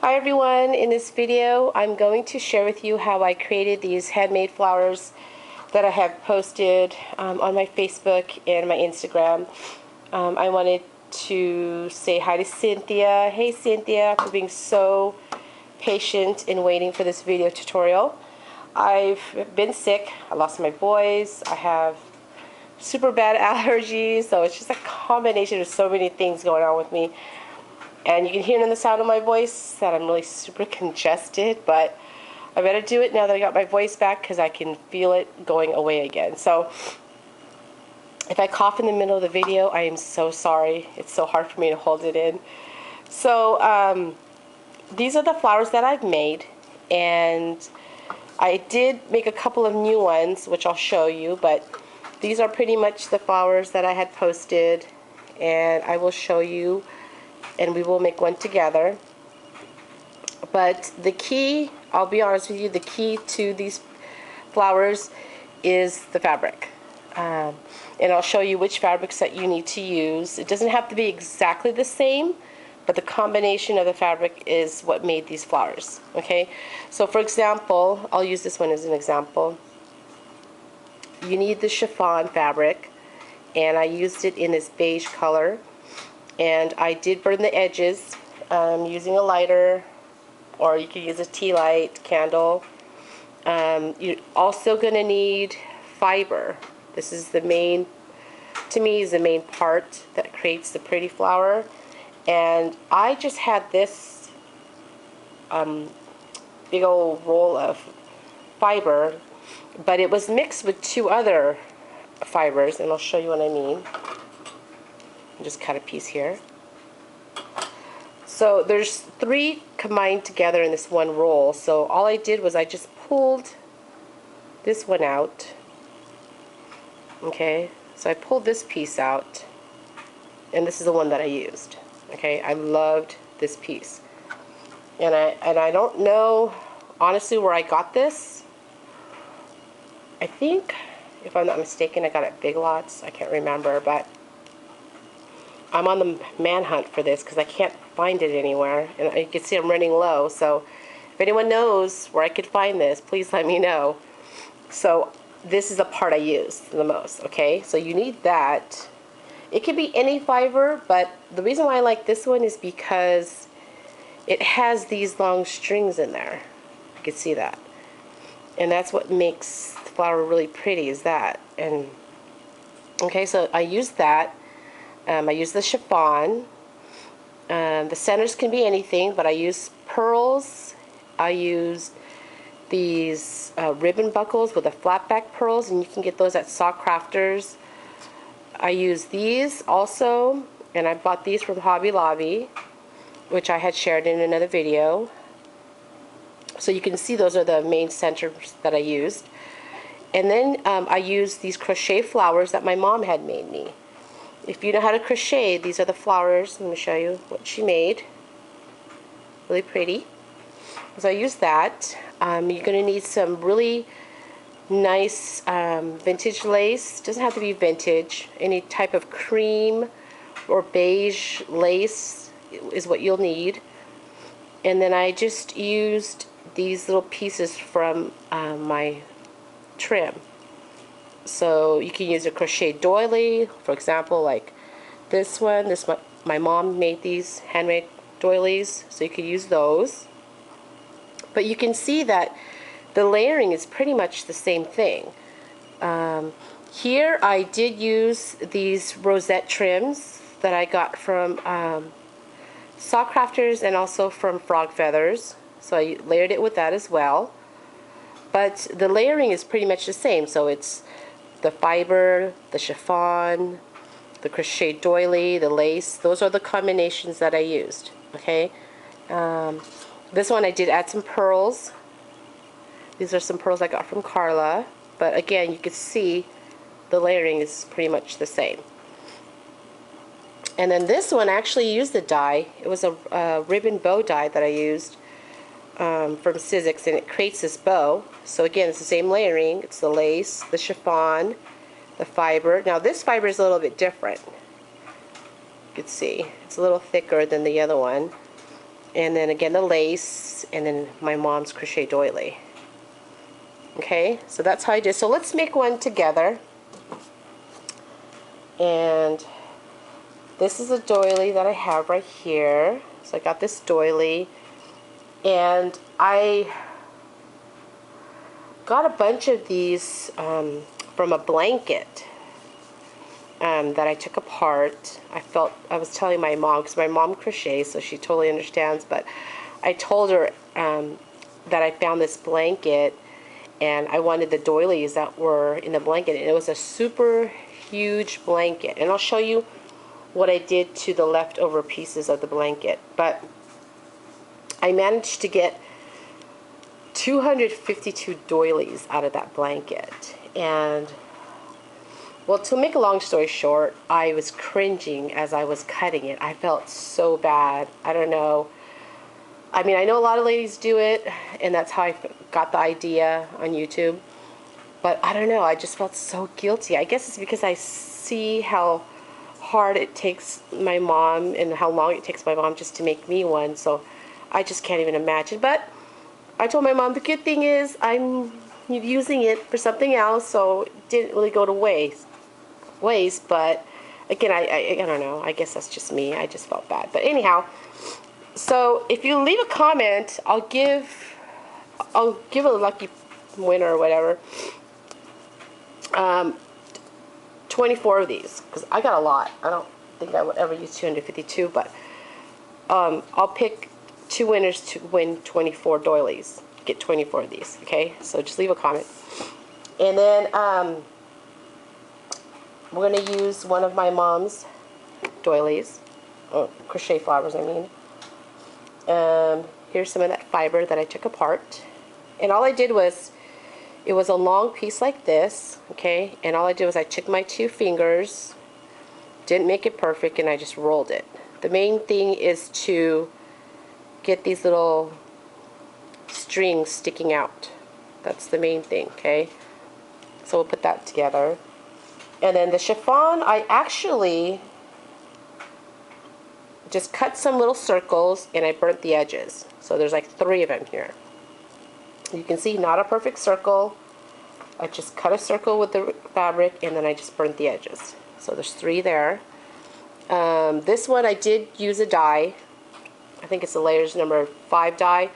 Hi everyone, in this video I'm going to share with you how I created these handmade flowers that I have posted on my Facebook and my Instagram. I wanted to say hi to Cynthia. Hey Cynthia, for being so patient in waiting for this video tutorial. I've been sick, I lost my voice, I have super bad allergies, so it's just a combination of so many things going on with me. And you can hear it in the sound of my voice that I'm really super congested, but I better do it now that I got my voice back because I can feel it going away again. So if I cough in the middle of the video, I am so sorry. It's so hard for me to hold it in. So these are the flowers that I've made, and I did make a couple of new ones, which I'll show you, but these are pretty much the flowers that I had posted, and I will show you, and we will make one together. But the key, I'll be honest with you, the key to these flowers is the fabric. And I'll show you which fabrics that you need to use. It doesn't have to be exactly the same, but the combination of the fabric is what made these flowers. Okay, so for example, I'll use this one as an example. You need the chiffon fabric, and I used it in this beige color. And I did burn the edges using a lighter, or you can use a tea light candle. You're also going to need fiber. This is the main, to me, is the main part that creates the pretty flower. And I just had this big old roll of fiber, but it was mixed with two other fibers, and I'll show you what I mean. Just cut a piece here. So there's three combined together in this one roll. So all I did was I just pulled this one out. Okay, so I pulled this piece out, and this is the one that I used. Okay, I loved this piece, and I don't know honestly where I got this. I think, if I'm not mistaken, I got it at Big Lots. I can't remember, but I'm on the manhunt for this because I can't find it anywhere, and you can see I'm running low. So if anyone knows where I could find this, please let me know. So this is the part I use the most. Okay, so you need that. It could be any fiber, but the reason why I like this one is because it has these long strings in there. You can see that, and that's what makes the flower really pretty, is that. And okay, so I used that. I use the chiffon. The centers can be anything, but I use pearls. I use these ribbon buckles with the flat back pearls, and you can get those at Sock Crafters. I use these also, and I bought these from Hobby Lobby, which I had shared in another video. So you can see those are the main centers that I used. And then I used these crochet flowers that my mom had made me. If you know how to crochet, these are the flowers. Let me show you what she made. Really pretty. So I used that. You're going to need some really nice vintage lace. Doesn't have to be vintage. Any type of cream or beige lace is what you'll need. And then I just used these little pieces from my trim. So you can use a crochet doily, for example, like this one. My mom made these handmade doilies, so you can use those. But you can see that the layering is pretty much the same thing. Here I did use these rosette trims that I got from Sock Crafters and also from Frog Feathers. So I layered it with that as well. But the layering is pretty much the same. So it's the fiber, the chiffon, the crochet doily, the lace. Those are the combinations that I used. Okay. This one I did add some pearls. These are some pearls I got from Carla. But again, you can see the layering is pretty much the same. And then this one I actually used the dye. It was a ribbon bow dye that I used from Sizzix, and it creates this bow. So again, it's the same layering. It's the lace, the chiffon, the fiber. Now this fiber is a little bit different. You can see it's a little thicker than the other one. and then again the lace, and then my mom's crochet doily. Okay, so that's how I did. So let's make one together. And this is a doily that I have right here. So I got this doily, and I got a bunch of these from a blanket that I took apart. I was telling my mom, because my mom crochets, so she totally understands, but I told her that I found this blanket, and I wanted the doilies that were in the blanket, and it was a super huge blanket. And I'll show you what I did to the leftover pieces of the blanket. But I managed to get 252 doilies out of that blanket. And, well, to make a long story short, I was cringing as I was cutting it. I felt so bad. I don't know. I mean, I know a lot of ladies do it, and that's how I got the idea on YouTube. But I don't know, I just felt so guilty. I guess it's because I see how hard it takes my mom and how long it takes my mom just to make me one. So I just can't even imagine. But I told my mom the good thing is I'm using it for something else, so it didn't really go to waste. But again, I don't know. I guess that's just me. I just felt bad. But anyhow, so if you leave a comment, I'll give a lucky winner or whatever 24 of these, because I got a lot. I don't think I would ever use 252, but I'll pick 2 winners to win 24 doilies. Get 24 of these, okay? So just leave a comment. And then we're going to use one of my mom's doilies, crochet flowers, I mean. Here's some of that fiber that I took apart. And all I did was, it was a long piece like this, okay? And all I did was I took my 2 fingers, didn't make it perfect, and I just rolled it. The main thing is to get these little strings sticking out. That's the main thing, okay? So we'll put that together. And then the chiffon, I actually just cut some little circles and I burnt the edges. So there's like 3 of them here. You can see, not a perfect circle. I just cut a circle with the fabric and then I just burnt the edges. So there's 3 there. This one I did use a die. I think it's the layers number 5 die.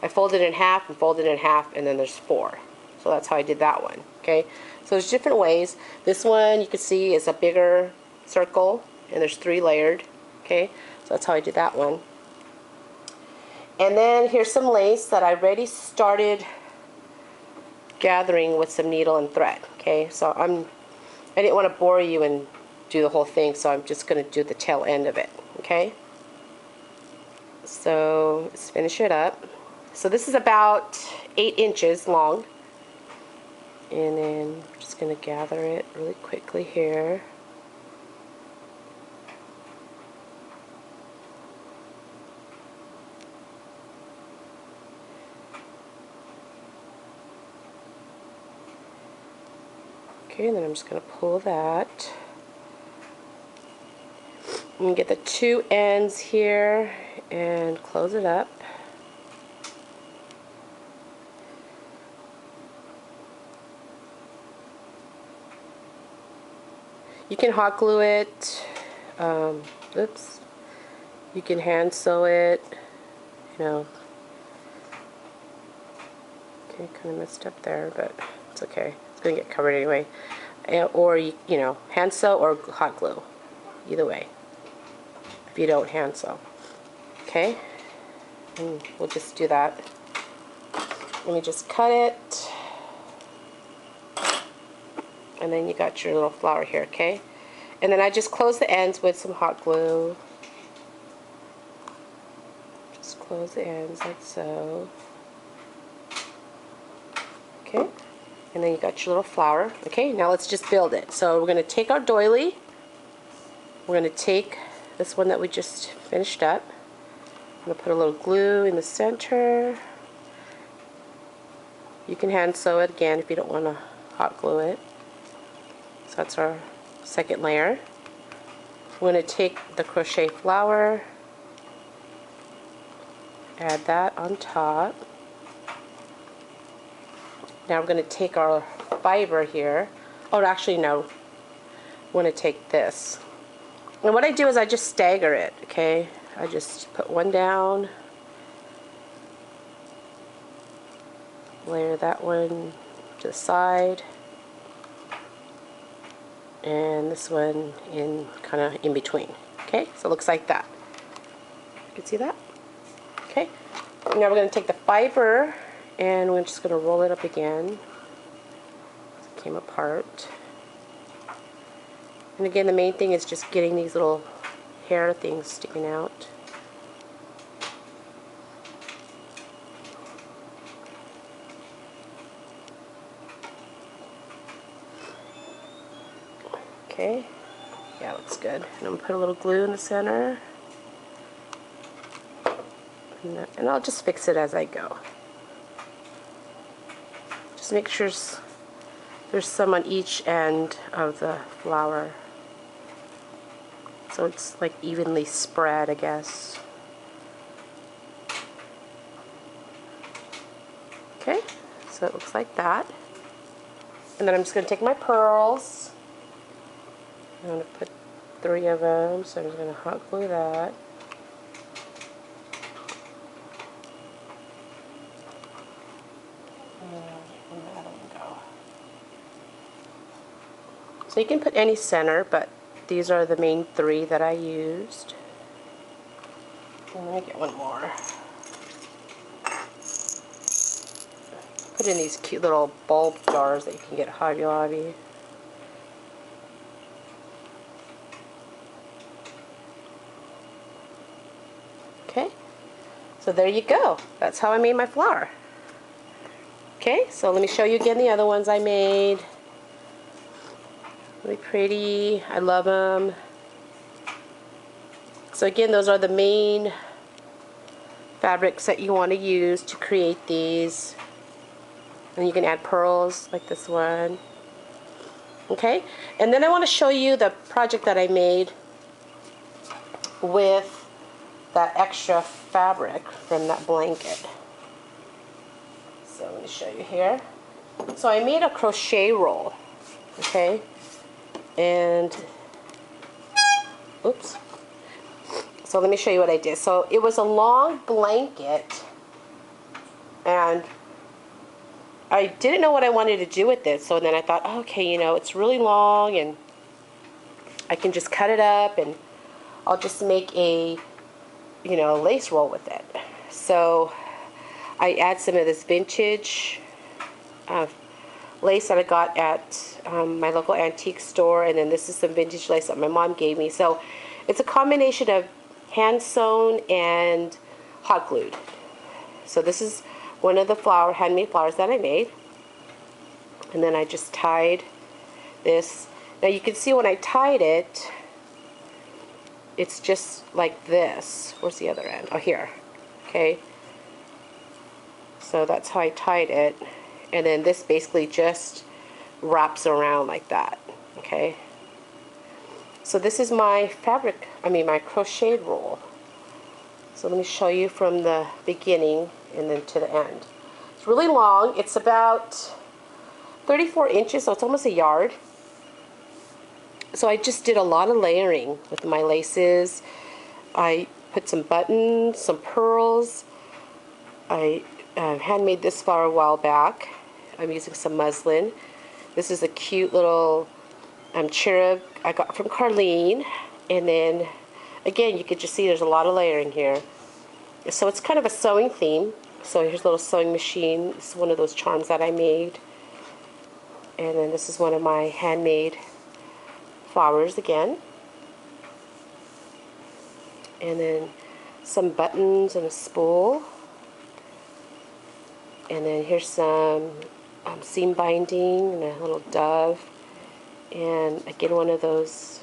I folded it in half and folded it in half, and then there's 4. So that's how I did that one. Okay. So there's different ways. This one you can see is a bigger circle and there's 3 layered. Okay. So that's how I did that one. And then here's some lace that I already started gathering with some needle and thread. Okay, so I didn't want to bore you and do the whole thing, so I'm just going to do the tail end of it. Okay, so let's finish it up. So this is about 8 inches long, and then I'm just going to gather it really quickly here. Okay, and then I'm just going to pull that. I'm going to get the 2 ends here and close it up. You can hot glue it. Oops. You can hand sew it. You know. Okay, kind of messed up there, but it's okay. It's going to get covered anyway. Or, you know, hand sew or hot glue. Either way. If you don't hand sew. Okay? And we'll just do that. Let me just cut it. And then you got your little flower here, okay? And then I just close the ends with some hot glue. Just close the ends like so. Okay? And then you got your little flower. Okay, now let's just build it. So we're going to take our doily. We're going to take this one that we just finished up. I'm going to put a little glue in the center. You can hand sew it again if you don't want to hot glue it. So that's our second layer. We're going to take the crochet flower Add that on top. Now we're going to take our fiber here. Oh, actually, no. I want to take this. And what I do is I just stagger it, okay? I just put one down, layer that one to the side, and this one in kind of in between. Okay, so it looks like that. You can see that? Okay. Now we're going to take the fiber and we're just going to roll it up again. It came apart. And again, the main thing is just getting these little hair things sticking out. Okay, yeah, looks good. And I'm going to put a little glue in the center. And I'll just fix it as I go. Just make sure there's some on each end of the flower. So it's like evenly spread, I guess. Okay, so it looks like that. And then I'm just going to take my pearls. I'm going to put 3 of them, so I'm just going to hot glue that. And let them go. So you can put any center, but these are the main 3 that I used. And let me get one more. Put in these cute little bulb jars that you can get at Hobby Lobby. Okay, so there you go. That's how I made my flower. Okay, so let me show you again the other ones I made. Really pretty. I love them. So again, those are the main fabrics that you want to use to create these. And you can add pearls like this one. Okay, and then I want to show you the project that I made with that extra fabric from that blanket. So let me show you here. So I made a crochet roll, okay, and oops. So let me show you what I did. So it was a long blanket, and I didn't know what I wanted to do with it. So then I thought, okay, you know, it's really long, and I can just cut it up, and I'll just make a, you know, lace roll with it. So I add some of this vintage lace that I got at my local antique store, and then this is some vintage lace that my mom gave me. So it's a combination of hand sewn and hot glued. So this is one of the handmade flowers that I made, and then I just tied this. Now you can see when I tied it, it's just like this. Where's the other end? Oh, here. Okay. So that's how I tied it, and then this basically just wraps around like that. Okay. So this is my my crochet roll. So let me show you from the beginning and then to the end. It's really long. It's about 34 inches, so it's almost a yard. So I just did a lot of layering with my laces. I put some buttons, some pearls. I handmade this flower a while back. I'm using some muslin. This is a cute little cherub I got from Carlene. And then, again, you could just see there's a lot of layering here. So it's kind of a sewing theme. So here's a little sewing machine. This is one of those charms that I made. And then this is one of my handmade flowers again. And then some buttons and a spool. And then here's some seam binding and a little dove. And again, one of those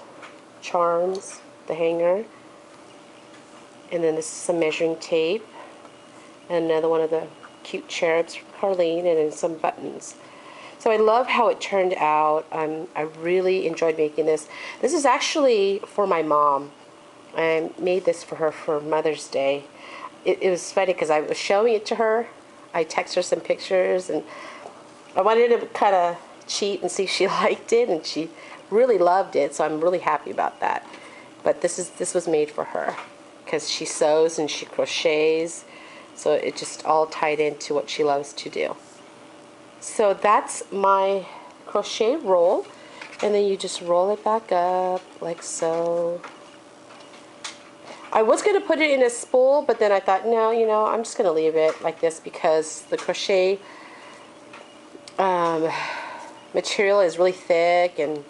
charms, the hanger. And then this is some measuring tape. And another one of the cute cherubs from Carlene, and then some buttons. So I love how it turned out. I really enjoyed making this. This is actually for my mom. I made this for her for Mother's Day. it was funny because I was showing it to her. I texted her some pictures, and I wanted to kind of cheat and see if she liked it, and she really loved it, so I'm really happy about that. But this was made for her because she sews and she crochets, so it just all tied into what she loves to do. So that's my crochet roll, and then you just roll it back up like so. I was going to put it in a spool, but then I thought, no, you know, I'm just going to leave it like this because the crochet material is really thick, and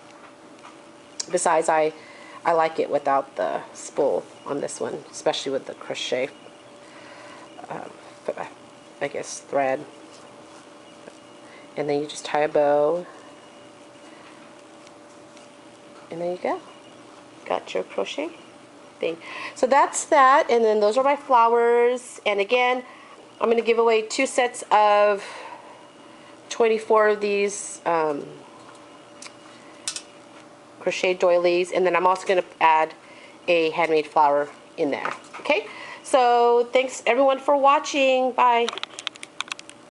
besides, I like it without the spool on this one, especially with the crochet, I guess, thread. And then you just tie a bow, and there you go. Got your crochet thing. So that's that, and then those are my flowers. And again, I'm going to give away 2 sets of 24 of these crochet doilies, and then I'm also going to add a handmade flower in there. Okay, so thanks everyone for watching. Bye.